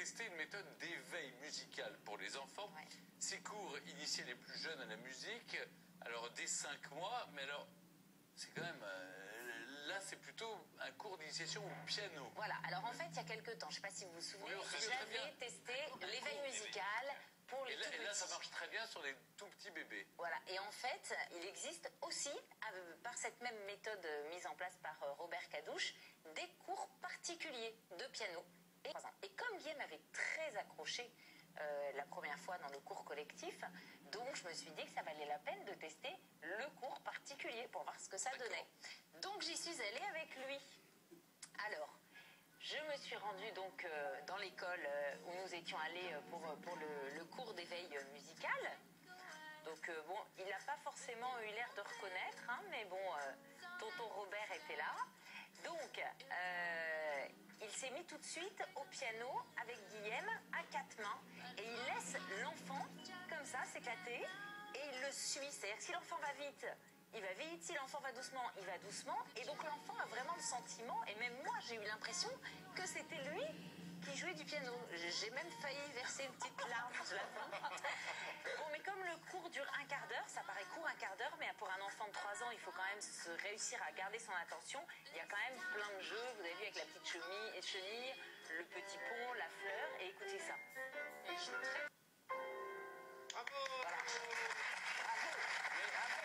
testé une méthode d'éveil musical pour les enfants. Ouais. Ces cours initiaient les plus jeunes à la musique, alors dès 5 mois, mais alors c'est quand même... là, c'est plutôt un cours d'initiation au piano. Voilà, alors en fait, il y a quelques temps, je ne sais pas si vous vous souvenez, Oui, on se souvient très bien. j'avais testé l'éveil musical pour les tout petits. Et là, ça marche très bien sur les tout petits bébés. Voilà, et en fait, il existe aussi, par cette même méthode mise en place par Robert Cadouche, des cours particuliers de piano. Et comme Guillaume avait très accroché la première fois dans le cours collectif, donc je me suis dit que ça valait la peine de tester le cours particulier pour voir ce que ça donnait. Donc j'y suis allée avec lui. Alors, je me suis rendue donc dans l'école où nous étions allés pour le cours d'éveil musical. Donc bon, il n'a pas forcément eu l'air de reconnaître, hein, mais bon, tonton Robert était là. Donc, il s'est mis tout de suite au piano avec Guillaume à 4 mains et il laisse l'enfant comme ça s'éclater et il le suit. C'est-à-dire que si l'enfant va vite, il va vite, si l'enfant va doucement, il va doucement. Et donc l'enfant a vraiment le sentiment, et même moi j'ai eu l'impression que c'était lui qui jouait du piano. J'ai même failli verser une petite larme de la fin. Bon, mais comme le cours dure un quart d'heure, ça paraît court un quart d'heure, mais pour un enfant de 3 ans, il faut quand même réussir à garder son attention. Il y a quand même plein de jeux, vous avez vu, avec la petite chenille, le petit pont, la fleur, et écoutez ça. Il joue très... Bravo. Voilà. Bravo. Bravo.